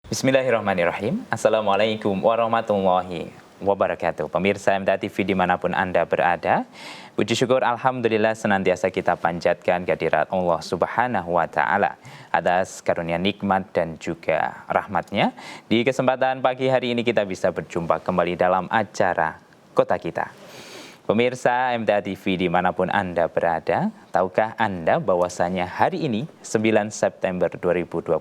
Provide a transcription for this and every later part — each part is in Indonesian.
Bismillahirrahmanirrahim. Assalamualaikum warahmatullahi wabarakatuh. Pemirsa MTA TV dimanapun Anda berada, puji syukur Alhamdulillah senantiasa kita panjatkan kehadirat Allah Subhanahu wa Ta'ala atas karunia nikmat dan juga rahmatnya. Di kesempatan pagi hari ini kita bisa berjumpa kembali dalam acara Kota Kita. Pemirsa MTA TV dimanapun Anda berada, tahukah Anda bahwasanya hari ini 9 September 2025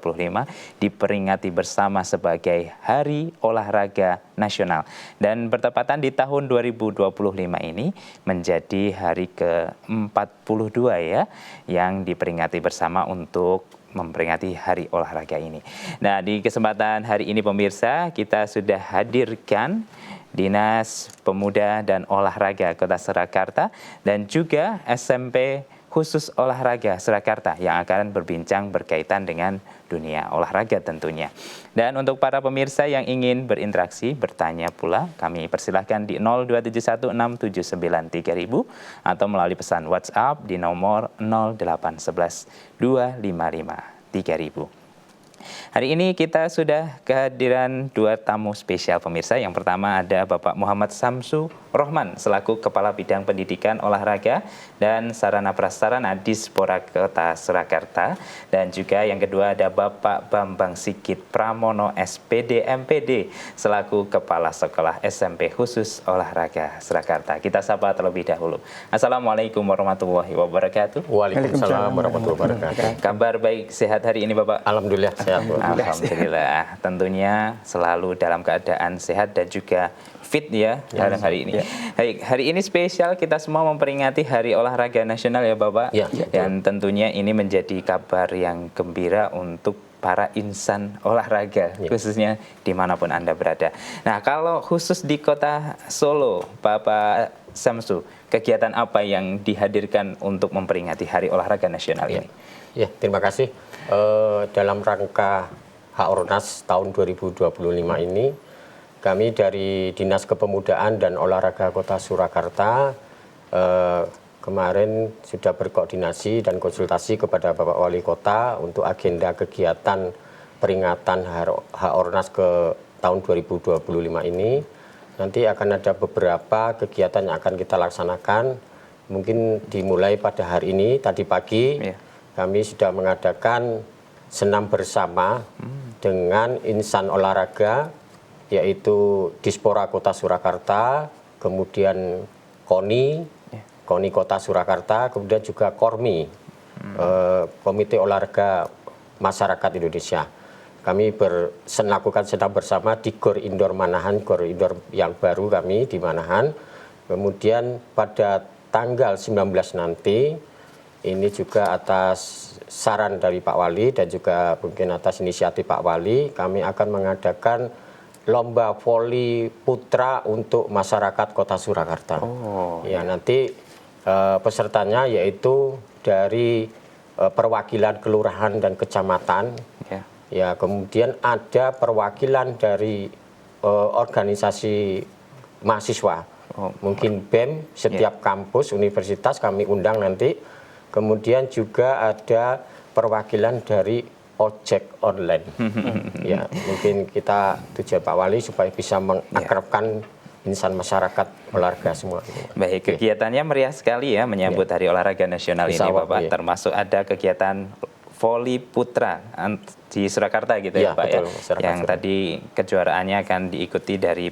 diperingati bersama sebagai Hari Olahraga Nasional. Dan bertepatan di tahun 2025 ini menjadi hari ke-42 ya, yang diperingati bersama untuk memperingati Hari Olahraga ini. Nah, di kesempatan hari ini pemirsa, kita sudah hadirkan Dinas Pemuda dan Olahraga Kota Surakarta dan juga SMP khusus olahraga Surakarta yang akan berbincang berkaitan dengan dunia olahraga tentunya. Dan untuk para pemirsa yang ingin berinteraksi, bertanya pula, kami persilahkan di 02716793000 atau melalui pesan WhatsApp di nomor 08112553000. Hari ini kita sudah kehadiran dua tamu spesial pemirsa. Yang pertama ada Bapak Muhammad Samsu Rohman selaku Kepala Bidang Pendidikan Olahraga dan Sarana Prasarana Dispora Kota Surakarta. Dan juga yang kedua ada Bapak Bambang Sigit Pramono SPD MPD selaku Kepala Sekolah SMP Khusus Olahraga Surakarta. Kita sapa terlebih dahulu. Assalamualaikum warahmatullahi wabarakatuh. Waalaikumsalam warahmatullahi wabarakatuh. Kabar baik, sehat hari ini Bapak? Alhamdulillah sehat. Alhamdulillah, tentunya selalu dalam keadaan sehat dan juga fit ya hari ini. Hari ini spesial, kita semua memperingati Hari Olahraga Nasional ya Bapak. Dan tentunya ini menjadi kabar yang gembira untuk para insan olahraga, khususnya dimanapun Anda berada. Nah, kalau khusus di Kota Solo, Bapak Samsu, kegiatan apa yang dihadirkan untuk memperingati Hari Olahraga Nasional ini? Ya, terima kasih. Dalam rangka HORNAS tahun 2025 ini, kami dari Dinas Kepemudaan dan Olahraga Kota Surakarta kemarin sudah berkoordinasi dan konsultasi kepada Bapak Wali Kota untuk agenda kegiatan peringatan HORNAS ke tahun 2025 ini. Nanti akan ada beberapa kegiatan yang akan kita laksanakan. Mungkin dimulai pada hari ini, tadi pagi. Kami sudah mengadakan senam bersama dengan insan olahraga, yaitu Dispora Kota Surakarta, kemudian KONI Kota Surakarta, kemudian juga KORMI, Komite Olahraga Masyarakat Indonesia. Kami melakukan senam bersama di GOR Indoor Manahan, GOR Indoor yang baru kami di Manahan. Kemudian pada tanggal 19 nanti, ini juga atas saran dari Pak Wali dan juga mungkin atas inisiatif Pak Wali, kami akan mengadakan lomba voli putra untuk masyarakat Kota Surakarta. Nanti pesertanya yaitu dari perwakilan kelurahan dan kecamatan. Kemudian ada perwakilan dari organisasi mahasiswa. Mungkin BEM setiap kampus universitas kami undang nanti. Kemudian juga ada perwakilan dari ojek online. Mungkin kita tujuan Pak Wali supaya bisa mengakrabkan insan masyarakat olahraga semua. Baik, kegiatannya meriah sekali ya menyambut Hari Olahraga Nasional ini Bapak. Termasuk ada kegiatan voli putra di Surakarta gitu ya Pak, betul, yang tadi kejuaraannya akan diikuti dari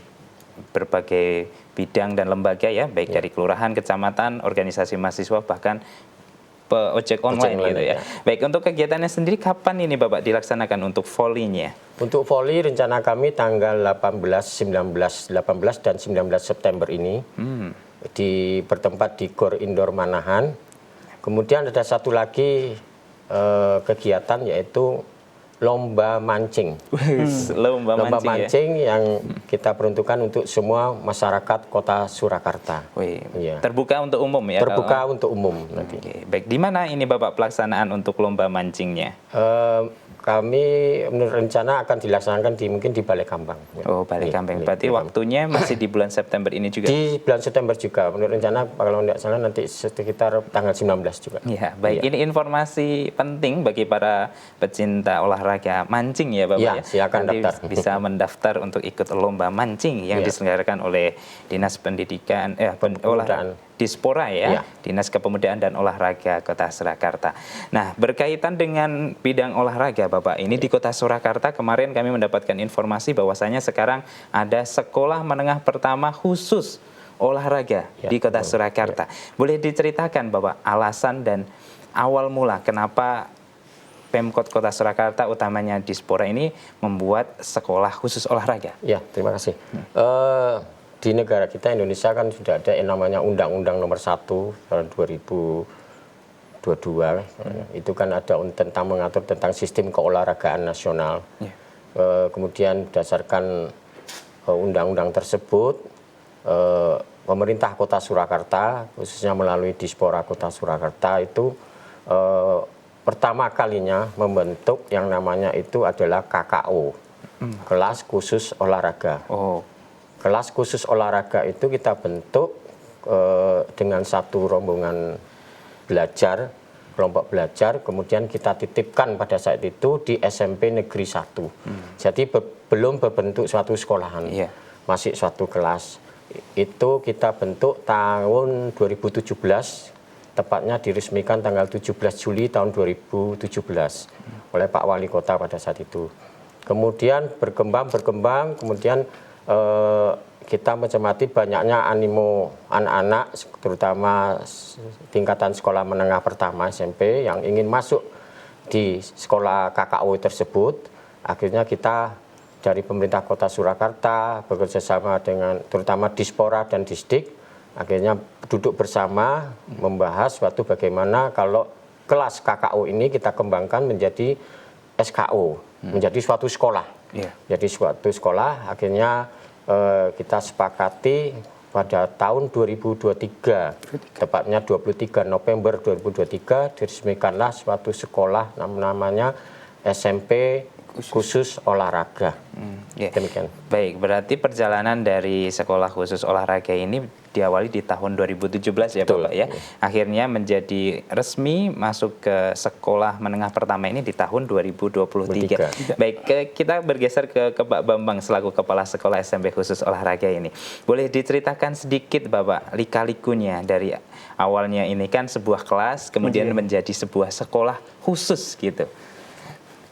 berbagai bidang dan lembaga ya, baik dari kelurahan, kecamatan, organisasi mahasiswa, bahkan ojek online gitu ya. Baik, untuk kegiatannya sendiri kapan ini Bapak dilaksanakan untuk volinya? Untuk voli rencana kami tanggal 18 dan 19 September ini bertempat di GOR Indoor Manahan. Kemudian ada satu lagi kegiatan yaitu lomba mancing. Lomba mancing yang kita peruntukkan untuk semua masyarakat Kota Surakarta. Terbuka untuk umum ya? Terbuka untuk umum nanti. Baik, di mana ini Bapak pelaksanaan untuk lomba mancingnya? Kami menurut rencana akan dilaksanakan mungkin di Balai Kambang. Balai Kambang. Berarti waktunya masih di bulan September ini juga? Di bulan September juga. Menurut rencana kalau tidak salah nanti sekitar tanggal 19 juga. Baik. Ini informasi penting bagi para pecinta olahraga olahraga mancing ya Bapak ya. Silakan Nanti daftar. bisa mendaftar untuk ikut lomba mancing yang diselenggarakan oleh Dinas Pendidikan Dispora ya, Dinas Kepemudaan dan Olahraga Kota Surakarta. Nah, berkaitan dengan bidang olahraga Bapak, ini di Kota Surakarta kemarin kami mendapatkan informasi bahwasanya sekarang ada sekolah menengah pertama khusus olahraga di Kota Surakarta. Boleh diceritakan Bapak alasan dan awal mula kenapa Pemkot Kota Surakarta utamanya Dispora ini membuat sekolah khusus olahraga? Ya, terima kasih. Di negara kita Indonesia kan sudah ada yang namanya Undang-Undang Nomor 1 tahun 2022. Itu kan ada tentang mengatur tentang sistem keolahragaan nasional. Kemudian berdasarkan undang-undang tersebut, pemerintah Kota Surakarta, khususnya melalui Dispora Kota Surakarta itu pertama kalinya membentuk yang namanya itu adalah KKO, kelas khusus olahraga. Kelas khusus olahraga itu kita bentuk dengan satu rombongan belajar, kelompok belajar, kemudian kita titipkan pada saat itu di SMP Negeri 1. Jadi belum berbentuk suatu sekolahan, masih suatu kelas. Itu kita bentuk tahun 2017, tepatnya diresmikan tanggal 17 Juli tahun 2017 oleh Pak Wali Kota pada saat itu. Kemudian berkembang, kemudian kita mencermati banyaknya animo anak-anak, terutama tingkatan sekolah menengah pertama SMP yang ingin masuk di sekolah KKO tersebut. Akhirnya kita dari pemerintah Kota Surakarta bekerjasama dengan terutama Dispora dan Disdik, akhirnya duduk bersama membahas suatu bagaimana kalau kelas KKO ini kita kembangkan menjadi SKO, menjadi suatu sekolah. Jadi suatu sekolah, akhirnya kita sepakati pada tahun 2023, tepatnya 23 November 2023, diresmikanlah suatu sekolah namanya SMP khusus olahraga. Demikian. Baik, berarti perjalanan dari sekolah khusus olahraga ini diawali di tahun 2017 ya Bapak ya. Akhirnya menjadi resmi masuk ke sekolah menengah pertama ini di tahun 2023. Baik, kita bergeser ke Pak Bambang selaku Kepala Sekolah SMP khusus olahraga ini. Boleh diceritakan sedikit Bapak lika-likunya dari awalnya ini kan sebuah kelas kemudian menjadi sebuah sekolah khusus gitu.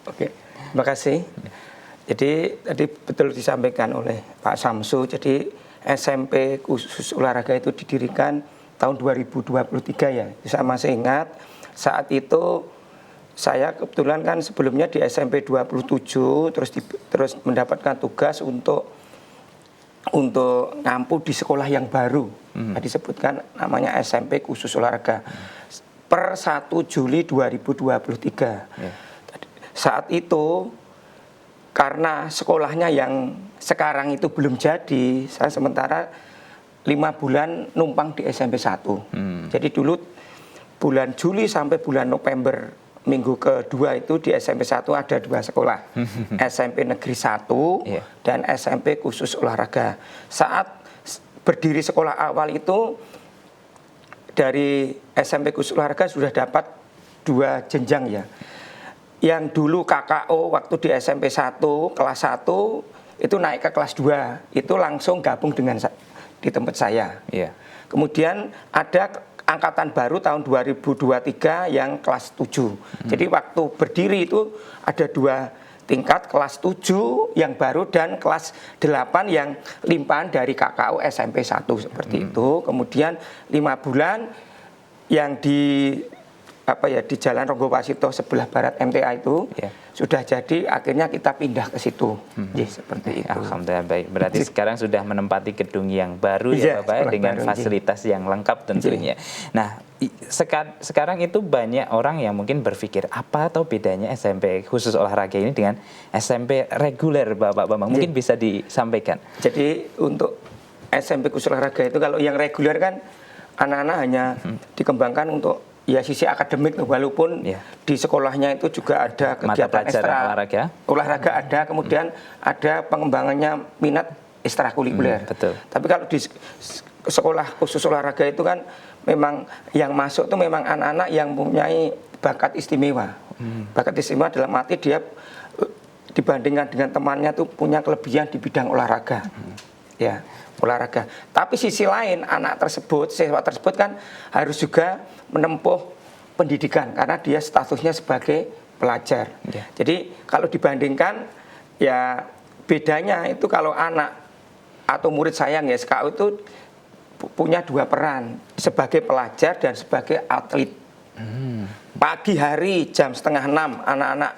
Oke. Terima kasih. Jadi tadi betul disampaikan oleh Pak Samsu. Jadi SMP khusus olahraga itu didirikan tahun 2023 ya. Saya masih ingat saat itu saya kebetulan kan sebelumnya di SMP 27 terus mendapatkan tugas untuk ngampu di sekolah yang baru. Disebutkan namanya SMP khusus olahraga. Per 1 Juli 2023. Saat itu karena sekolahnya yang sekarang itu belum jadi, saya sementara 5 bulan numpang di SMP 1. Jadi dulu bulan Juli sampai bulan November minggu kedua itu di SMP 1 ada 2 sekolah. SMP Negeri 1 dan SMP khusus olahraga. Saat berdiri sekolah awal itu dari SMP khusus olahraga sudah dapat 2 jenjang ya. Yang dulu KKO waktu di SMP 1, kelas 1, itu naik ke kelas 2. Itu langsung gabung dengan di tempat saya. Kemudian ada angkatan baru tahun 2023 yang kelas 7. Jadi waktu berdiri itu ada 2 tingkat, kelas 7 yang baru dan kelas 8 yang limpahan dari KKO SMP 1 seperti itu. Kemudian 5 bulan yang di Jalan Ronggo Wasito sebelah barat MTA itu sudah jadi, akhirnya kita pindah ke situ. Seperti itu. Alhamdulillah, baik. Berarti sekarang sudah menempati gedung yang baru ya Bapak dengan fasilitas yang lengkap tentunya. Nah, sekarang itu banyak orang yang mungkin berpikir apa atau bedanya SMP khusus olahraga ini dengan SMP reguler Bapak Bambang? Mungkin bisa disampaikan. Jadi untuk SMP khusus olahraga itu kalau yang reguler kan anak-anak hanya dikembangkan untuk sisi akademik, walaupun di sekolahnya itu juga ada kegiatan ekstra olahraga ada, kemudian ada pengembangannya minat ekstrakurikuler. Tapi kalau di sekolah khusus olahraga itu kan memang yang masuk itu memang anak-anak yang mempunyai bakat istimewa. Bakat istimewa dalam arti dia dibandingkan dengan temannya tuh punya kelebihan di bidang olahraga. Ya, olahraga. Tapi sisi lain anak tersebut, siswa tersebut kan harus juga menempuh pendidikan karena dia statusnya sebagai pelajar. Ya. Jadi kalau dibandingkan ya bedanya itu kalau anak atau murid saya yang SKU itu punya dua peran, sebagai pelajar dan sebagai atlet. Pagi hari jam 5:30 anak-anak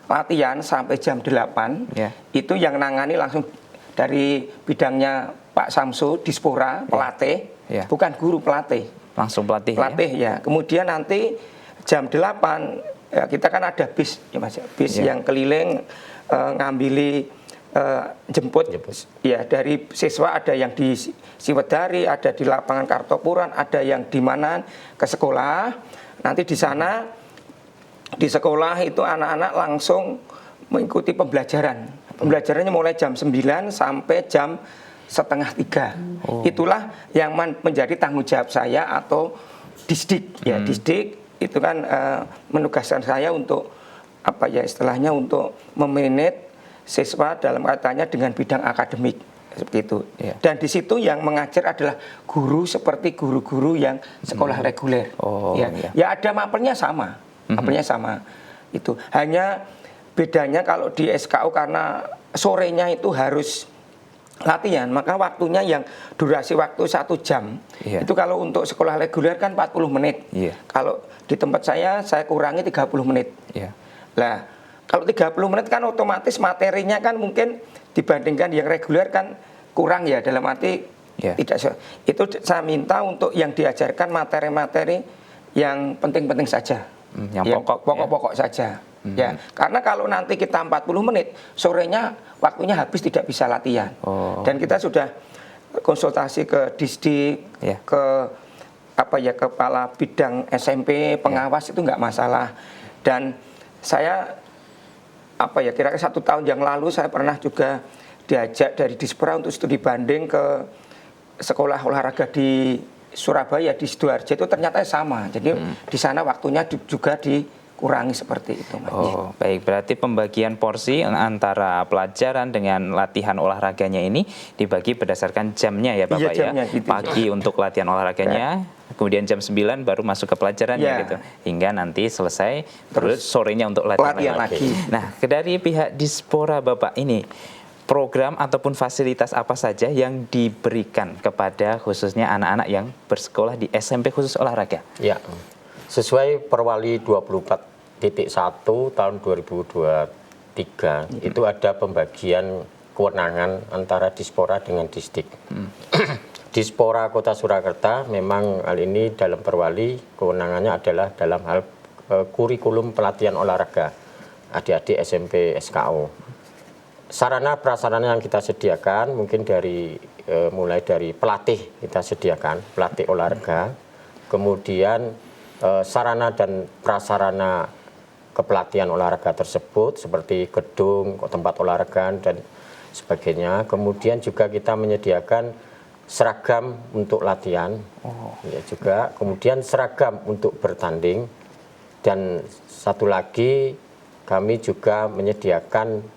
latihan sampai jam 8 Ya. itu yang nangani langsung dari bidangnya Pak Samsu Dispora, pelatih, Ya. bukan guru, pelatih. Langsung pelatih, Pelatih ya. Kemudian nanti jam 8 ya, kita kan ada bis ya Mas, bis Ya. yang keliling ngambili jemput ya dari siswa, ada yang di Siwedari, ada di lapangan Kartopuran, ada yang di mana ke sekolah. Nanti di sana di sekolah itu anak-anak langsung mengikuti pembelajaran. Pembelajarannya mulai jam 9 sampai jam 2:30. Itulah yang menjadi tanggung jawab saya atau Disdik ya. Disdik itu kan menugaskan saya untuk apa ya istilahnya untuk memanage siswa dalam kaitannya dengan bidang akademik seperti itu. Ya. Dan di situ yang mengajar adalah guru seperti guru-guru yang sekolah reguler. Oh, ya. ya. Ya ada mapelnya sama, mapelnya sama. Itu hanya bedanya kalau di SKU karena sorenya itu harus latihan, maka waktunya yang durasi waktu 1 jam. Iya. Itu kalau untuk sekolah reguler kan 40 menit. Iya. Kalau di tempat saya kurangi 30 menit. Iya. Lah, kalau 30 menit kan otomatis materinya kan mungkin dibandingkan yang reguler kan kurang ya, dalam arti Ya. tidak. Itu saya minta untuk yang diajarkan materi-materi yang penting-penting saja. Yang pokok, pokok-pokok saja. Ya, karena kalau nanti kita 40 menit, sorenya waktunya habis tidak bisa latihan. Dan kita sudah konsultasi ke Disdik, Ya. ke apa ya kepala bidang SMP, pengawas itu nggak masalah. Dan saya apa ya kira-kira 1 tahun yang lalu saya pernah juga diajak dari Dispora untuk studi banding ke sekolah olahraga di Surabaya, di Sidoarjo, itu ternyata sama. Jadi di sana waktunya juga dikurangi seperti itu. Oh, baik. Berarti pembagian porsi antara pelajaran dengan latihan olahraganya ini dibagi berdasarkan jamnya ya Bapak Iya, jamnya, ya. gitu. Pagi untuk latihan olahraganya, kemudian jam 9 baru masuk ke pelajarannya Ya. gitu. Hingga nanti selesai terus sorenya untuk latihan lagi. Nah, dari pihak Dispora Bapak ini program ataupun fasilitas apa saja yang diberikan kepada khususnya anak-anak yang bersekolah di SMP khusus olahraga? Ya, sesuai Perwali 24.1 tahun 2023 itu ada pembagian kewenangan antara Dispora dengan Disdik. Dispora Kota Surakarta memang hal ini dalam Perwali kewenangannya adalah dalam hal kurikulum pelatihan olahraga adik-adik SMP SKO. Sarana prasarana yang kita sediakan mungkin dari mulai dari pelatih kita sediakan, pelatih olahraga, kemudian sarana dan prasarana kepelatihan olahraga tersebut seperti gedung, tempat olahraga dan sebagainya. Kemudian juga kita menyediakan seragam untuk latihan, ya juga. Kemudian seragam untuk bertanding dan satu lagi kami juga menyediakan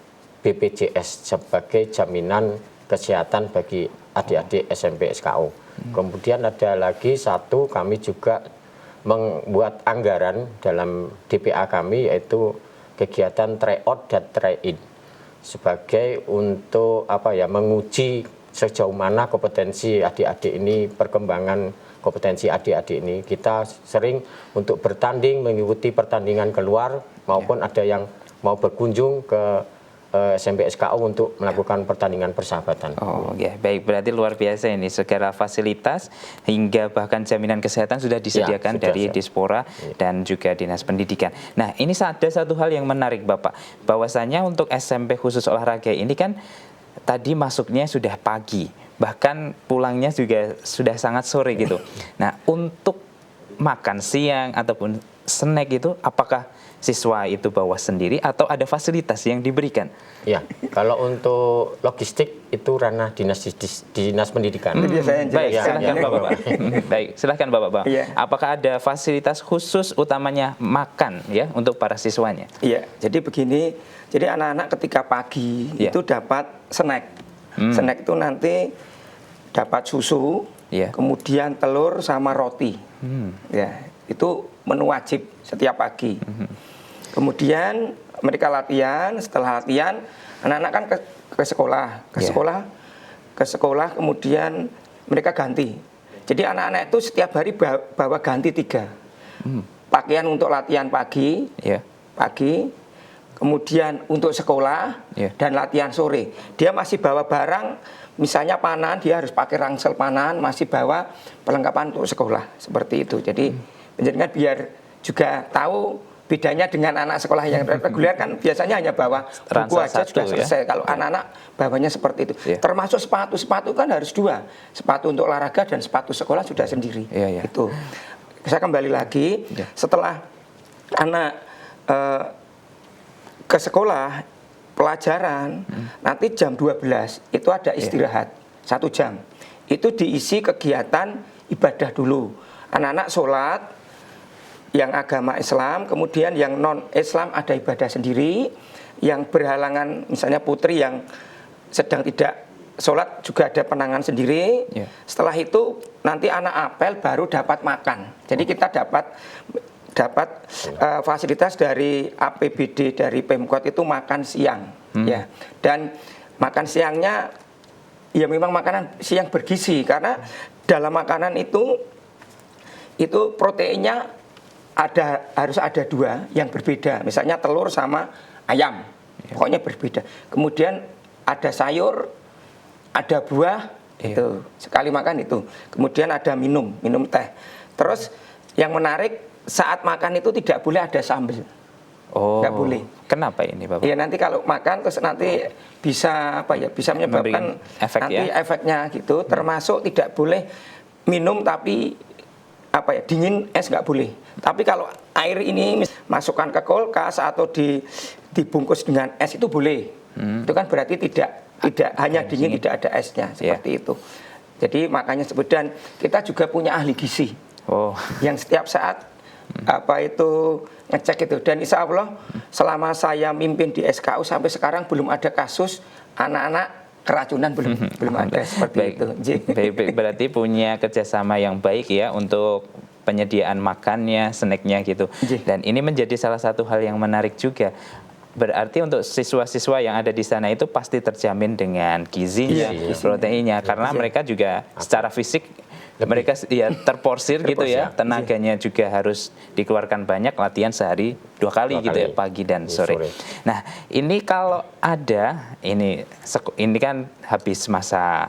BPJS sebagai jaminan kesehatan bagi adik-adik SMP SKO. Kemudian ada lagi satu, kami juga membuat anggaran dalam DPA kami yaitu kegiatan tryout dan try-in sebagai untuk apa ya menguji sejauh mana kompetensi adik-adik ini, perkembangan kompetensi adik-adik ini. Kita sering untuk bertanding, mengikuti pertandingan keluar maupun ada yang mau berkunjung ke SMP SKO untuk melakukan pertandingan persahabatan. Oh ya, baik, berarti luar biasa ini segala fasilitas hingga bahkan jaminan kesehatan sudah disediakan dari Dispora dan juga Dinas Pendidikan. Nah, ini ada satu hal yang menarik Bapak, bahwasanya untuk SMP khusus olahraga ini kan tadi masuknya sudah pagi, bahkan pulangnya juga sudah sangat sore gitu. Nah, untuk makan siang ataupun snack itu apakah siswa itu bawa sendiri atau ada fasilitas yang diberikan? Ya, kalau untuk logistik itu ranah dinas pendidikan. Itu dia saya yang Baik, jelaskan. silahkan Bapak-Bapak. Baik, silahkan Bapak-Bapak. Iya. Apakah ada fasilitas khusus utamanya makan ya untuk para siswanya? Iya, jadi begini, jadi anak-anak ketika pagi Iya. itu dapat snack. Snack itu nanti dapat susu, Iya. kemudian telur sama roti. Ya, itu menu wajib setiap pagi. Kemudian mereka latihan, setelah latihan anak-anak kan ke sekolah, Iya. ke sekolah kemudian mereka ganti. Jadi anak-anak itu setiap hari bawa ganti 3. Pakaian untuk latihan pagi, Ya. kemudian untuk sekolah Iya. dan latihan sore. Dia masih bawa barang, misalnya panah, dia harus pakai ransel panah, masih bawa perlengkapan untuk sekolah seperti itu. Jadi penjaringan biar juga tahu bedanya dengan anak sekolah yang reguler kan biasanya hanya bawa buku Ransel aja satu, sudah ya. selesai. Kalau anak-anak bawanya seperti itu. Iya. Termasuk sepatu kan harus 2. Sepatu untuk olahraga dan sepatu sekolah sudah sendiri. Iya, iya. Itu. Saya kembali lagi Iya. setelah anak ke sekolah pelajaran nanti jam 12 itu ada istirahat 1 jam. Itu diisi kegiatan ibadah dulu. Anak-anak sholat yang agama Islam, kemudian yang non Islam ada ibadah sendiri, yang berhalangan misalnya putri yang sedang tidak sholat juga ada penangan sendiri. Yeah. Setelah itu nanti anak apel baru dapat makan. Jadi kita dapat fasilitas dari APBD dari Pemkot itu makan siang, ya. Dan makan siangnya ya memang makanan siang bergizi karena dalam makanan itu proteinnya harus ada 2 yang berbeda. Misalnya telur sama ayam, pokoknya berbeda. Kemudian ada sayur, ada buah, itu sekali makan itu. Kemudian ada minum teh. Terus yang menarik saat makan itu tidak boleh ada sambal. Oh. Nggak boleh. Kenapa ini, Bapak? Ya nanti kalau makan terus nanti bisa bisa menyebabkan Memberikan efek, nanti ya? efeknya gitu. Termasuk tidak boleh minum tapi dingin es nggak boleh. Tapi kalau air ini masukkan ke kulkas atau dibungkus dengan es itu boleh. Itu kan berarti tidak hanya dingin, tidak ada esnya seperti itu. Jadi makanya dan kita juga punya ahli gizi. Oh. Yang setiap saat ngecek itu. Dan insya Allah selama saya mimpin di SKU sampai sekarang belum ada kasus anak-anak keracunan, belum ada seperti Baik. itu. Baik, berarti punya kerjasama yang baik ya untuk penyediaan makannya, snacknya gitu. Dan ini menjadi salah satu hal yang menarik juga. Berarti untuk siswa-siswa yang ada di sana itu pasti terjamin dengan gizinya, proteinnya, karena mereka juga secara fisik mereka ya terporsir gitu ya, tenaganya juga harus dikeluarkan banyak, latihan sehari 2 kali gitu ya, pagi dan sore. Nah ini kalau ada ini kan habis masa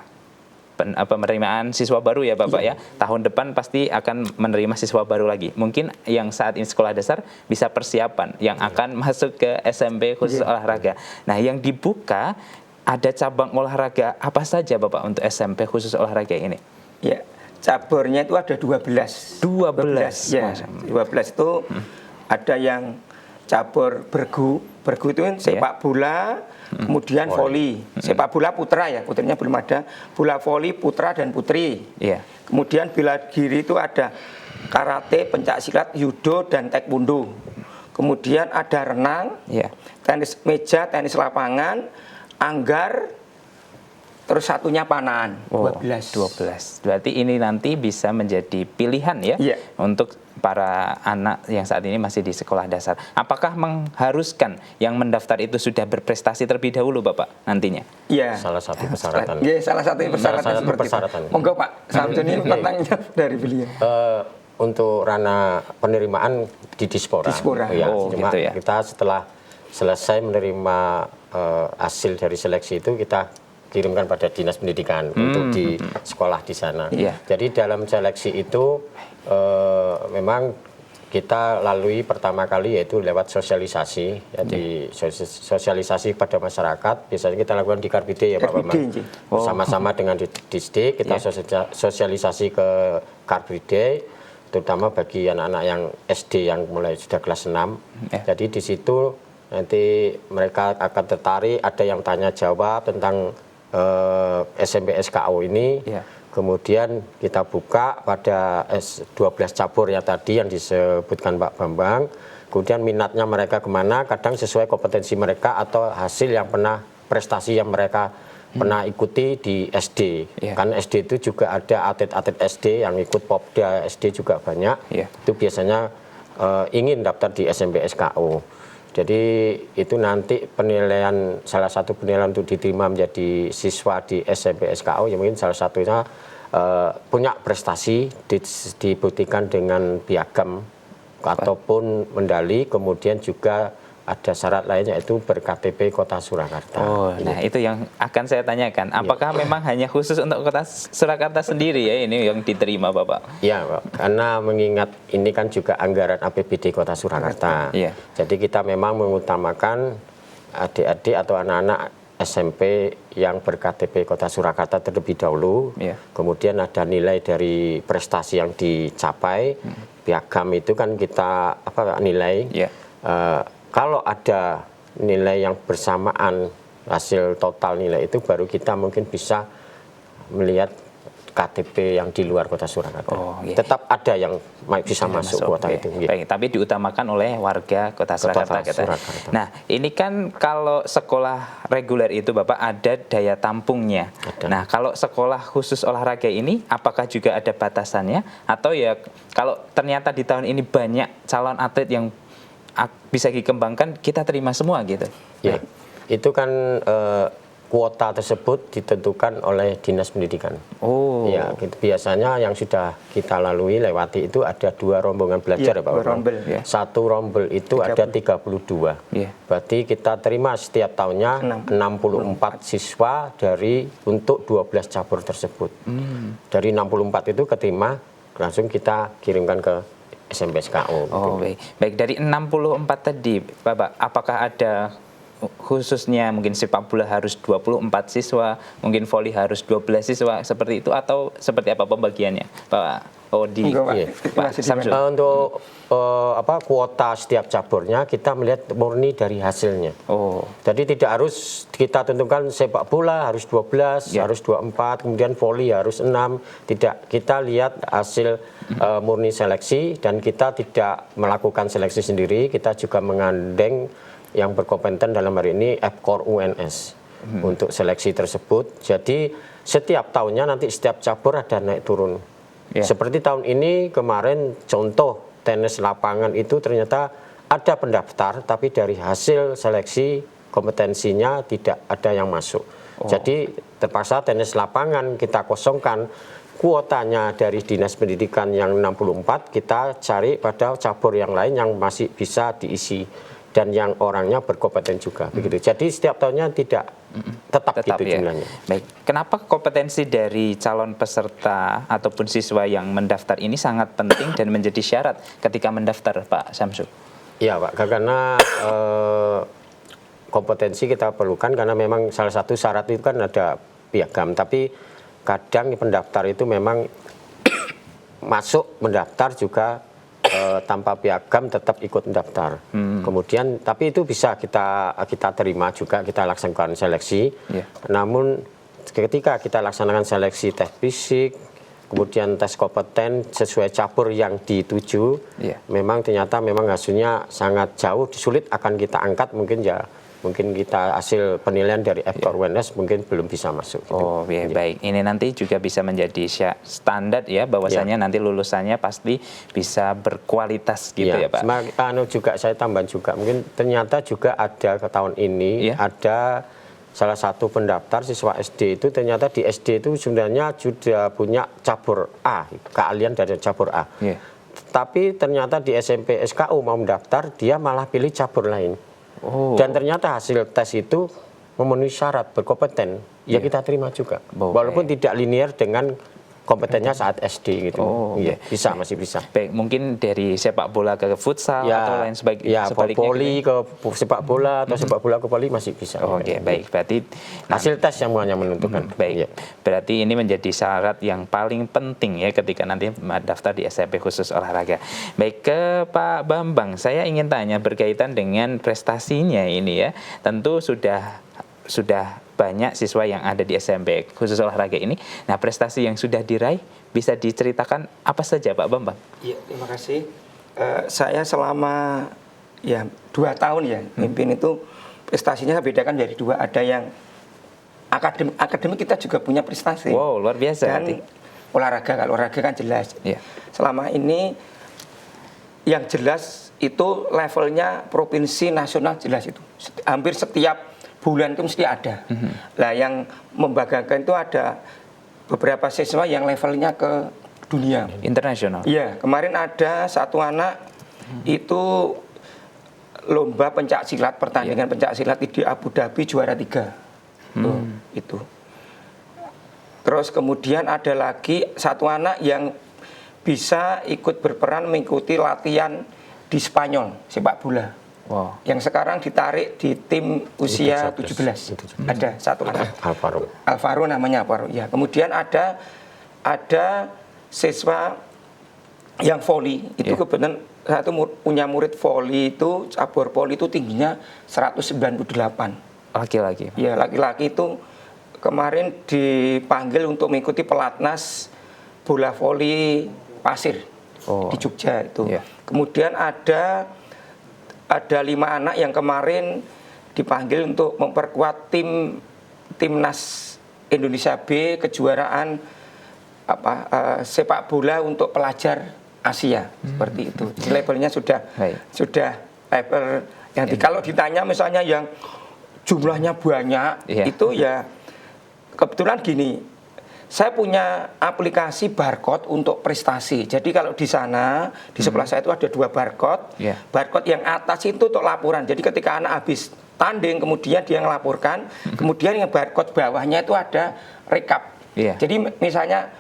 penerimaan siswa baru ya Bapak ya, tahun depan pasti akan menerima siswa baru lagi. Mungkin yang saat ini sekolah dasar bisa persiapan yang akan masuk ke SMP khusus olahraga. Nah yang dibuka ada cabang olahraga apa saja Bapak untuk SMP khusus olahraga ini? Ya, caburnya itu ada 12. 12. Ya, 12 itu ada yang cabur bergu itu sepak bola, kemudian voli. Sepak bola putra ya, putrinya belum ada. Bola voli putra dan putri. Iya. Kemudian bela diri itu ada karate, pencak silat, judo dan taekwondo. Kemudian ada renang, tenis meja, tenis lapangan, anggar, terus satunya panahan. 12. Berarti ini nanti bisa menjadi pilihan ya untuk para anak yang saat ini masih di sekolah dasar. Apakah mengharuskan yang mendaftar itu sudah berprestasi terlebih dahulu Bapak nantinya? Iya. Salah satu persyaratan. Iya, salah satu persyaratan. Monggo Pak Samsun ini pertanyaan dari beliau. Untuk ranah penerimaan di Dispora. Ya, cuma gitu ya. kita setelah selesai menerima hasil dari seleksi itu kita kirimkan pada dinas pendidikan untuk di sekolah di sana. Jadi dalam seleksi itu memang kita lalui pertama kali yaitu lewat sosialisasi, jadi sosialisasi pada masyarakat. Biasanya kita lakukan di Car Free Day ya Pak Bambang. Bersama-sama dengan Disdik kita sosialisasi ke Car Free Day. terutama bagi anak-anak yang SD yang mulai sudah kelas 6. Jadi di situ nanti mereka akan tertarik, ada yang tanya jawab tentang SMP SKO ini. Kemudian kita buka pada 12 cabur ya tadi yang disebutkan Pak Bambang. Kemudian minatnya mereka kemana, kadang sesuai kompetensi mereka atau hasil yang pernah, prestasi yang mereka pernah ikuti di SD. Kan SD itu juga ada atlet-atlet SD yang ikut Popda SD juga banyak. Itu biasanya ingin daftar di SMP SKO. Jadi itu nanti penilaian, salah satu penilaian untuk diterima menjadi siswa di SMP SKO, ya mungkin salah satunya punya prestasi dibuktikan dengan piagam ataupun medali, kemudian juga ada syarat lainnya yaitu berKTP Kota Surakarta. Nah itu yang akan saya tanyakan. Apakah memang hanya khusus untuk Kota Surakarta sendiri ya ini yang diterima Bapak? Ya Pak, karena mengingat ini kan juga anggaran APBD Kota Surakarta. Jadi kita memang mengutamakan adik-adik atau anak-anak SMP yang berKTP Kota Surakarta terlebih dahulu. Kemudian ada nilai dari prestasi yang dicapai. Piagam itu kan kita nilai. Kalau ada nilai yang bersamaan hasil total nilai itu baru kita mungkin bisa melihat KTP yang di luar Kota Surakarta. Tetap ada yang bisa masuk kuota itu. Baik, tapi diutamakan oleh warga Kota Surakarta. Nah, ini kan kalau sekolah reguler itu Bapak ada daya tampungnya. Nah, kalau sekolah khusus olahraga ini apakah juga ada batasannya atau ya kalau ternyata di tahun ini banyak calon atlet yang bisa dikembangkan, kita terima semua gitu? Ya, itu kan kuota tersebut ditentukan oleh Dinas Pendidikan. Ya, biasanya yang sudah kita lalui lewati itu ada 2 rombongan belajar ya Pak. Satu rombel itu ada 32. Berarti kita terima setiap tahunnya 64 siswa untuk 12 cabur tersebut. Dari 64 itu keterima langsung kita kirimkan ke SMP SKO. Baik. Dari 64 tadi, Bapak, apakah ada khususnya mungkin sepak bola harus 24 siswa, mungkin voli harus 12 siswa, seperti itu atau seperti apa pembagiannya, Pak Odi? Untuk kuota setiap caburnya kita melihat murni dari hasilnya. Jadi tidak harus kita tentukan sepak bola harus 12, harus 24, kemudian voli harus 6. Tidak, kita lihat hasil murni seleksi dan kita tidak melakukan seleksi sendiri, kita juga mengandeng yang berkompeten dalam hari ini FKOR UNS untuk seleksi tersebut. Jadi setiap tahunnya nanti setiap cabur ada naik turun. Seperti tahun ini kemarin contoh tenis lapangan itu ternyata ada pendaftar tapi dari hasil seleksi kompetensinya tidak ada yang masuk. Jadi terpaksa tenis lapangan kita kosongkan, kuotanya dari Dinas Pendidikan yang 64 kita cari pada cabur yang lain yang masih bisa diisi dan yang orangnya berkompeten juga begitu. Jadi setiap tahunnya tetap gitu jumlahnya. Baik. Kenapa kompetensi dari calon peserta ataupun siswa yang mendaftar ini sangat penting dan menjadi syarat ketika mendaftar, Pak Syamsul? Iya, Pak. Karena kompetensi kita perlukan karena memang salah satu syarat itu kan ada piagam, tapi kadang pendaftar itu memang masuk mendaftar juga tanpa piagam tetap ikut mendaftar. Kemudian tapi itu bisa kita terima juga, kita laksanakan seleksi. Namun ketika kita laksanakan seleksi tes fisik, kemudian tes kompeten sesuai cabur yang dituju, memang ternyata memang hasilnya sangat jauh, sulit akan kita angkat, mungkin kita hasil penilaian dari FKOR UNS mungkin belum bisa masuk. Baik. Ini nanti juga bisa menjadi standar ya, bahwasanya nanti lulusannya pasti bisa berkualitas gitu ya Pak. Juga saya tambah juga, mungkin ternyata juga ada ke tahun ini ada salah satu pendaftar siswa SD itu ternyata di SD itu sebenarnya sudah punya cabur A, keahlian dari cabur A. Tapi ternyata di SMP SKO mau mendaftar, dia malah pilih cabur lain. Dan ternyata hasil tes itu memenuhi syarat berkompeten, ya kita terima juga. Walaupun tidak linear dengan kompetennya saat SD gitu. Oh, iya, bisa, masih bisa. Baik, mungkin dari sepak bola ke futsal Ya, atau lain ya, sebaliknya. voli ke sepak bola atau sepak bola ke voli masih bisa. Oke, baik. Berarti Hasil tes yang hanya menentukan. baik. Iya. Berarti ini menjadi syarat yang paling penting ya ketika nanti daftar di SMP khusus olahraga. Baik, ke Pak Bambang, saya ingin tanya berkaitan dengan prestasinya ini ya. Tentu sudah banyak siswa yang ada di SMP khusus olahraga ini. Nah, prestasi yang sudah diraih bisa diceritakan apa saja Pak Bambang? Iya, terima kasih. Saya selama 2 tahun ya mimpin itu, prestasinya saya bedakan dari 2. Ada yang akademik kita juga punya prestasi. Wow, luar biasa. Dan olahraga, kalau olahraga kan jelas. Iya. Selama ini yang jelas itu levelnya provinsi, nasional jelas itu. Hampir setiap bulan itu mesti ada. Nah, yang membanggakan itu ada beberapa siswa yang levelnya ke dunia. Internasional. Iya, kemarin ada satu anak itu lomba pencak silat, pertandingan pencak silat di Abu Dhabi juara 3. Itu. Terus kemudian ada lagi satu anak yang bisa ikut berperan mengikuti latihan di Spanyol sepak bola. Wow. Yang sekarang ditarik di tim usia 17. Ada satu anak. Alvaro namanya, Alvaro. Ya, kemudian ada siswa yang voli. Itu kebetulan saya punya murid voli itu, cabur voli itu tingginya 198. Laki-laki. Ya, laki-laki itu kemarin dipanggil untuk mengikuti pelatnas bola voli pasir di Jogja itu. Yeah. Kemudian ada 5 anak yang kemarin dipanggil untuk memperkuat timnas Indonesia B kejuaraan sepak bola untuk pelajar Asia seperti itu. Levelnya sudah level yang kalau ditanya misalnya yang jumlahnya banyak itu ya kebetulan gini. Saya punya aplikasi barcode untuk prestasi. Jadi kalau di sana, di sebelah saya itu ada 2 barcode. Barcode yang atas itu untuk laporan. Jadi ketika anak habis tanding, kemudian dia ngelaporkan. Kemudian yang barcode bawahnya itu ada rekap. Jadi misalnya,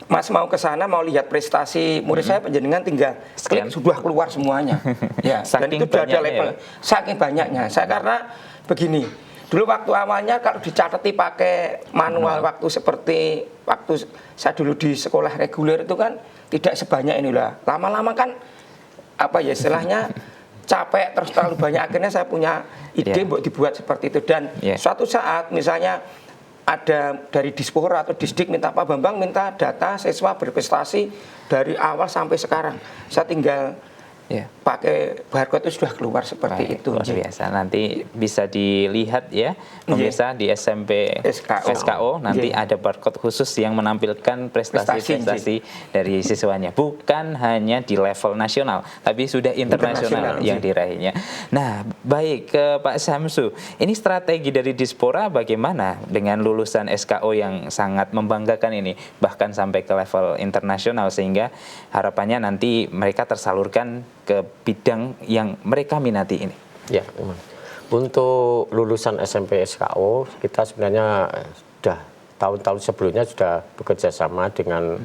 Mas mau ke sana, mau lihat prestasi murid saya, penjenengan tinggal klik, sudah keluar semuanya. Dan itu sudah ada level. Saking banyaknya. Saya karena begini. Dulu waktu awalnya kalau dicatati pakai manual waktu seperti waktu saya dulu di sekolah reguler itu kan tidak sebanyak inilah. Lama-lama kan istilahnya capek terus terlalu banyak, akhirnya saya punya ide buat dibuat seperti itu. Dan suatu saat misalnya ada dari Dispora atau Disdik minta Pak Bambang minta data siswa berprestasi dari awal sampai sekarang. Saya tinggal pakai barcode itu sudah keluar seperti itu. Luar biasa. Nanti bisa dilihat ya pemirsa di SMP SKO nanti ada barcode khusus yang menampilkan prestasi-prestasi dari siswanya. Bukan hanya di level nasional, tapi sudah internasional yang diraihnya. Nah, baik ke Pak Syamsu. Ini strategi dari Dispora bagaimana dengan lulusan SKO yang sangat membanggakan ini, bahkan sampai ke level internasional, sehingga harapannya nanti mereka tersalurkan ke bidang yang mereka minati ini. Ya, untuk lulusan SMP SKO kita sebenarnya sudah tahun-tahun sebelumnya sudah bekerja sama dengan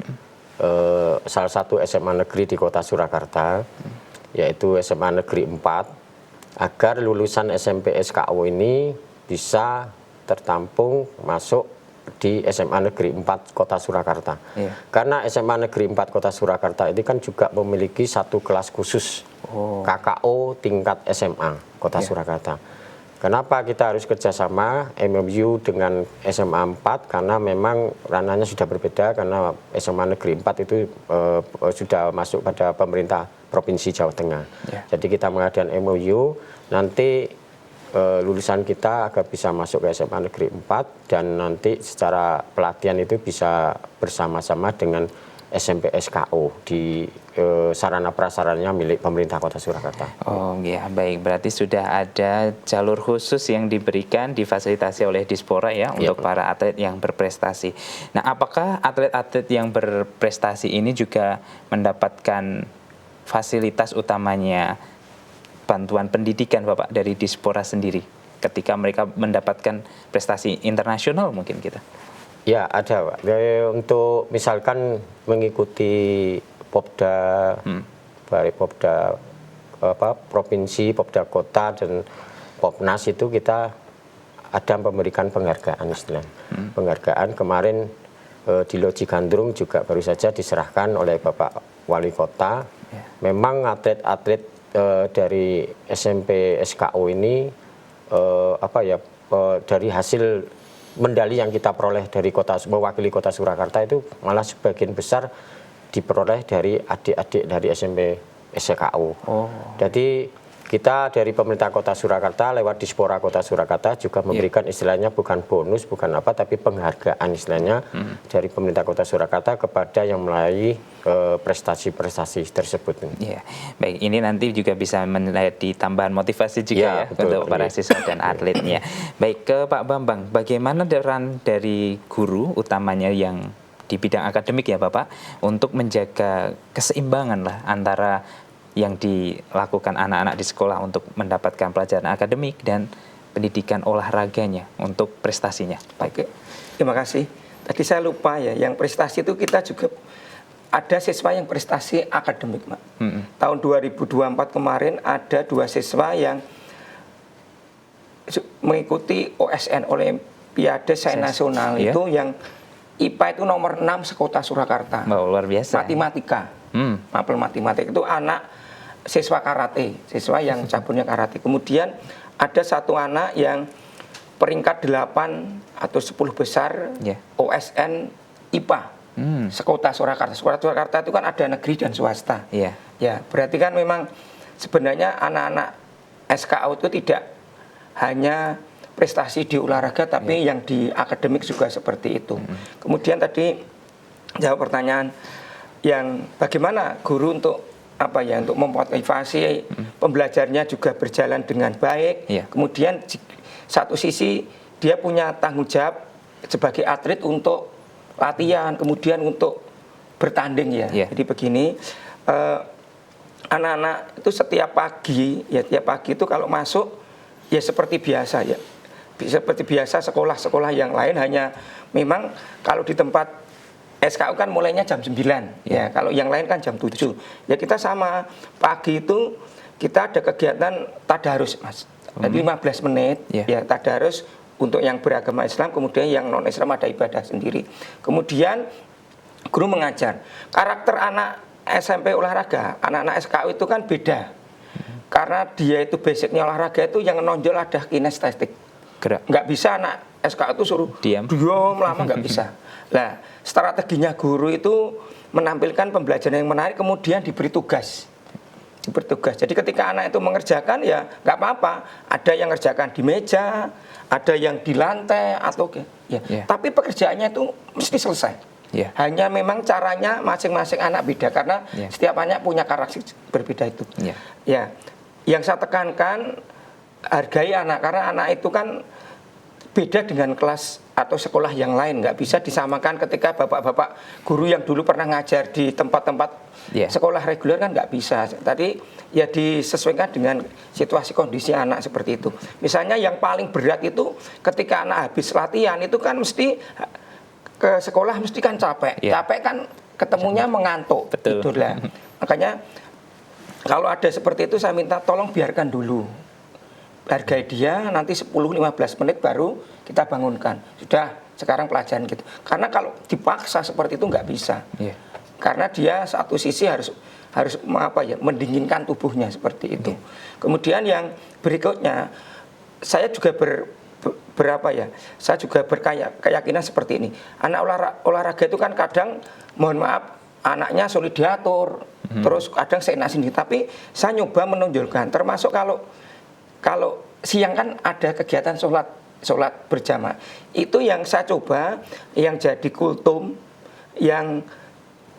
salah satu SMA negeri di Kota Surakarta, yaitu SMA Negeri 4, agar lulusan SMP SKO ini bisa tertampung masuk di SMA Negeri 4 Kota Surakarta. Karena SMA Negeri 4 Kota Surakarta ini kan juga memiliki satu kelas khusus KKO tingkat SMA Kota Surakarta. Kenapa kita harus kerjasama MOU dengan SMA 4? Karena memang ranahnya sudah berbeda, karena SMA Negeri 4 itu sudah masuk pada pemerintah Provinsi Jawa Tengah. Jadi kita mengadakan MOU, nanti lulusan kita agar bisa masuk ke SMA Negeri 4 dan nanti secara pelatihan itu bisa bersama-sama dengan SMP SKO di sarana prasarannya milik pemerintah Kota Surakarta. Oh ya, baik, berarti sudah ada jalur khusus yang diberikan, difasilitasi oleh Dispora ya untuk para atlet yang berprestasi. Nah, apakah atlet-atlet yang berprestasi ini juga mendapatkan fasilitas utamanya bantuan pendidikan Bapak dari Dispora sendiri ketika mereka mendapatkan prestasi internasional mungkin kita? Ya ada Pak. Untuk misalkan mengikuti Popda, baik Popda provinsi, Popda kota dan Popnas itu kita ada memberikan penghargaan istilahnya. Penghargaan kemarin di Loji Gandrung juga baru saja diserahkan oleh Bapak Wali Kota. Memang atlet-atlet dari SMP SKO ini dari hasil medali yang kita peroleh dari mewakili kota Surakarta itu malah sebagian besar diperoleh dari adik-adik dari SMP SKO. Jadi kita dari pemerintah kota Surakarta lewat Dispora kota Surakarta juga memberikan istilahnya bukan bonus, bukan apa, tapi penghargaan istilahnya dari pemerintah kota Surakarta kepada yang meraih prestasi-prestasi tersebut. Ya, baik. Ini nanti juga bisa menjadi tambahan motivasi juga ya betul, untuk para siswa dan atletnya. Baik, ke Pak Bambang, bagaimana peran dari guru utamanya yang di bidang akademik ya Bapak untuk menjaga keseimbangan lah antara yang dilakukan anak-anak di sekolah untuk mendapatkan pelajaran akademik dan pendidikan olahraganya untuk prestasinya. Oke, terima kasih. Tadi saya lupa ya, yang prestasi itu kita juga ada siswa yang prestasi akademik, Pak. Tahun 2024 kemarin ada 2 siswa yang mengikuti OSN, Olimpiade Sains Nasional itu yang IPA itu nomor 6 sekota Surakarta. Luar biasa. Matematika. Mapel matematika itu anak siswa karate, siswa yang caburnya karate. Kemudian ada satu anak yang peringkat 8 atau 10 besar OSN IPA sekota Surakarta. Sekota Surakarta itu kan ada negeri dan swasta. Ya, berarti kan memang sebenarnya anak-anak SKO itu tidak hanya prestasi di olahraga, tapi yang di akademik juga seperti itu. Kemudian tadi jawab pertanyaan yang bagaimana guru untuk untuk memotivasi pembelajarnya juga berjalan dengan baik. Kemudian satu sisi dia punya tanggung jawab sebagai atlet untuk latihan, kemudian untuk bertanding ya. Jadi begini, anak-anak itu setiap pagi itu kalau masuk ya seperti biasa ya. Seperti biasa sekolah-sekolah yang lain, hanya memang kalau di tempat SKU kan mulainya jam 9 ya, kalau yang lain kan jam 7. Ya kita sama, pagi itu kita ada kegiatan tadarus Mas. 15 menit ya tadarus untuk yang beragama Islam, kemudian yang non Islam ada ibadah sendiri. Kemudian guru mengajar. Karakter anak SMP olahraga, anak-anak SKU itu kan beda. Karena dia itu basicnya olahraga itu yang menonjol ada kinestetik. Nggak bisa anak SKU itu suruh diam lama, nggak bisa. Nah, strateginya guru itu menampilkan pembelajaran yang menarik, kemudian diberi tugas. Jadi ketika anak itu mengerjakan ya nggak apa-apa. Ada yang ngerjakan di meja, ada yang di lantai atau tapi pekerjaannya itu mesti selesai. Hanya memang caranya masing-masing anak beda karena setiap anak punya karakter berbeda itu. Ya, yang saya tekankan hargai anak, karena anak itu kan beda dengan kelas atau sekolah yang lain, nggak bisa disamakan ketika bapak-bapak guru yang dulu pernah ngajar di tempat-tempat sekolah reguler kan nggak bisa. Tadi ya disesuaikan dengan situasi kondisi anak seperti itu. Misalnya yang paling berat itu ketika anak habis latihan itu kan mesti ke sekolah mesti kan capek, capek kan ketemunya mengantuk, tidurlah. Makanya kalau ada seperti itu saya minta tolong biarkan dulu. Hargai dia, nanti 10-15 menit baru kita bangunkan. Sudah, sekarang pelajaran gitu. Karena kalau dipaksa seperti itu nggak bisa. Karena dia satu sisi harus mendinginkan tubuhnya seperti itu. Kemudian yang berikutnya, saya juga saya juga berkeyakinan seperti ini. Anak olahraga itu kan kadang, mohon maaf, anaknya solidator, terus kadang seenak sendiri. Tapi saya nyoba menonjolkan, termasuk kalau siang kan ada kegiatan sholat berjamaah. Itu yang saya coba, yang jadi kultum, yang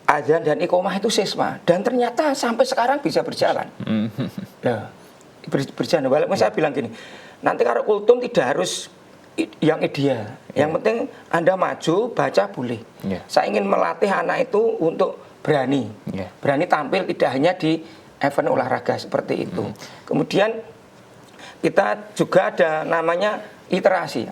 azan dan iqomah itu siswa. Dan ternyata sampai sekarang bisa berjalan. Berjalan. Walaupun saya bilang gini, nanti kalau kultum tidak harus yang ideal. Yang penting Anda maju, baca boleh. Saya ingin melatih anak itu untuk berani. Berani tampil tidak hanya di event olahraga seperti itu. Kemudian kita juga ada namanya literasi.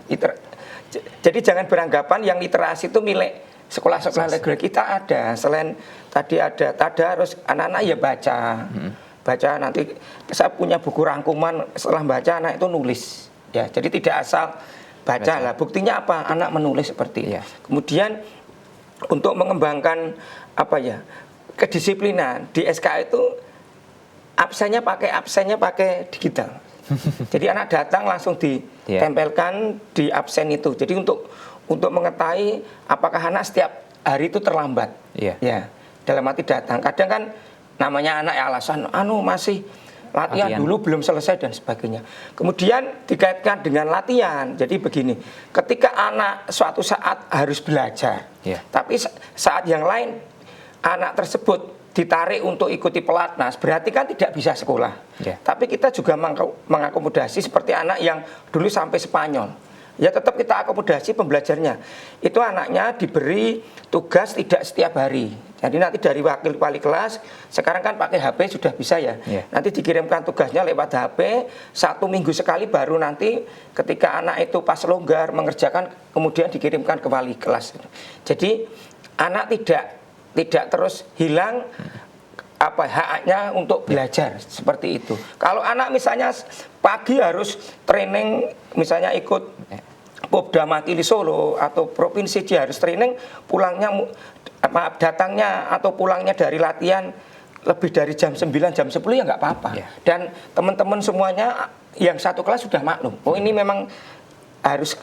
Jadi jangan beranggapan yang literasi itu milik sekolah-sekolah negeri. Kita ada, selain tadi ada tadarus, anak-anak ya baca. Baca, nanti saya punya buku rangkuman, setelah baca anak itu nulis. Ya, jadi tidak asal baca lah. Buktinya apa? Anak menulis seperti itu. Kemudian untuk mengembangkan apa ya? Kedisiplinan di SK itu absennya pakai digital. Jadi anak datang langsung ditempelkan di absen itu. Jadi untuk mengetahui apakah anak setiap hari itu terlambat. Ya, dalam arti datang. Kadang kan namanya anak ya alasan masih latihan dulu belum selesai dan sebagainya. Kemudian dikaitkan dengan latihan. Jadi begini, ketika anak suatu saat harus belajar, tapi saat yang lain anak tersebut ditarik untuk ikuti pelatnas, berarti kan tidak bisa sekolah. Tapi kita juga mengakomodasi seperti anak yang dulu sampai Spanyol. Ya tetap kita akomodasi pembelajarnya. Itu anaknya diberi tugas tidak setiap hari. Jadi nanti dari wakil wali kelas, sekarang kan pakai HP sudah bisa ya. Nanti dikirimkan tugasnya lewat HP, 1 minggu sekali baru nanti ketika anak itu pas longgar mengerjakan, kemudian dikirimkan ke wali kelas. Jadi anak tidak terus hilang haknya untuk belajar seperti itu. Kalau anak misalnya pagi harus training, misalnya ikut Popda Makili Solo atau provinsi dia harus training, datangnya atau pulangnya dari latihan lebih dari jam 9, jam 10 ya nggak apa-apa. Dan teman-teman semuanya yang satu kelas sudah maklum. Oh ini memang harus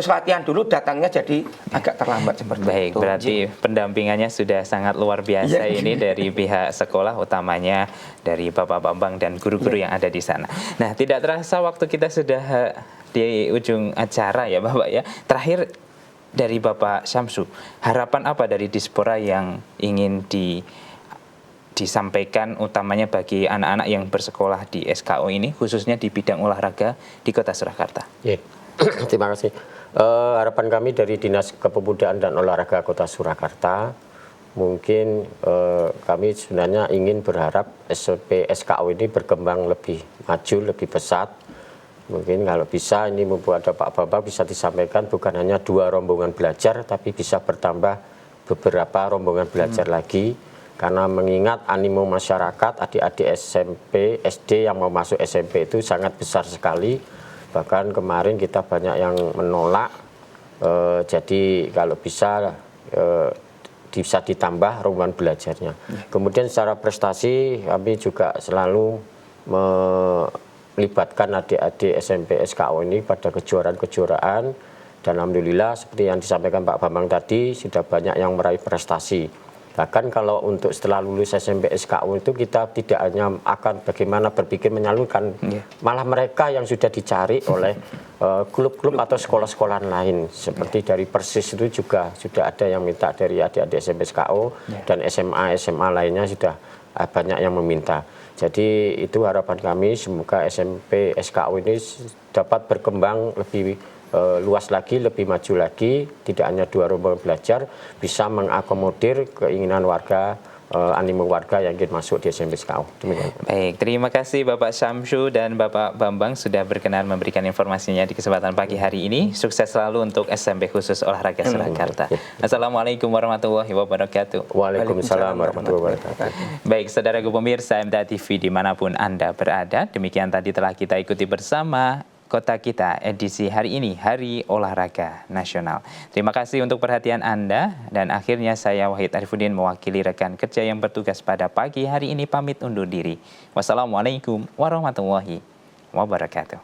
latihan dulu, datangnya jadi agak terlambat seperti itu. Baik, berarti pendampingannya sudah sangat luar biasa ini dari pihak sekolah, utamanya dari Bapak Bambang dan guru-guru yang ada di sana. Nah, tidak terasa waktu kita sudah di ujung acara ya Bapak ya. Terakhir dari Bapak Syamsu, harapan apa dari Dispora yang ingin disampaikan utamanya bagi anak-anak yang bersekolah di SKO ini, khususnya di bidang olahraga di Kota Surakarta? Terima kasih. Harapan kami dari Dinas Kepemudaan dan Olahraga Kota Surakarta, mungkin kami sebenarnya ingin berharap SMP SKO ini berkembang lebih maju, lebih pesat. Mungkin kalau bisa ini membuat Pak Bambang bisa disampaikan bukan hanya 2 rombongan belajar, tapi bisa bertambah beberapa rombongan belajar lagi. Karena mengingat animo masyarakat, adik-adik SMP, SD yang mau masuk SMP itu sangat besar sekali. Bahkan kemarin kita banyak yang menolak, jadi kalau bisa ditambah rombongan belajarnya. Kemudian secara prestasi kami juga selalu melibatkan adik-adik SMP SKO ini pada kejuaraan-kejuaraan, dan alhamdulillah seperti yang disampaikan Pak Bambang tadi sudah banyak yang meraih prestasi. Bahkan kalau untuk setelah lulus SMP SKO itu kita tidak hanya akan bagaimana berpikir menyalurkan, malah mereka yang sudah dicari oleh klub-klub atau sekolah-sekolah lain. Seperti dari Persis itu juga sudah ada yang minta dari adik-adik SMP SKO, dan SMA lainnya sudah banyak yang meminta. Jadi itu harapan kami, semoga SMP SKO ini dapat berkembang lebih luas lagi, lebih maju lagi, tidak hanya 2 rombongan belajar, bisa mengakomodir keinginan warga, animo warga yang ingin masuk di SMP SKO. Demikian. Baik, terima kasih Bapak Syamsu dan Bapak Bambang sudah berkenan memberikan informasinya di kesempatan pagi hari ini. Sukses selalu untuk SMP khusus Olahraga Surakarta. Assalamualaikum warahmatullahi wabarakatuh. Waalaikumsalam warahmatullahi wabarakatuh. Baik, saudara pemirsa MTA TV dimanapun Anda berada, demikian tadi telah kita ikuti bersama Kota Kita edisi hari ini, Hari Olahraga Nasional. Terima kasih untuk perhatian Anda, dan akhirnya saya Wahid Arifuddin mewakili rekan kerja yang bertugas pada pagi hari ini pamit undur diri. Wassalamualaikum warahmatullahi wabarakatuh.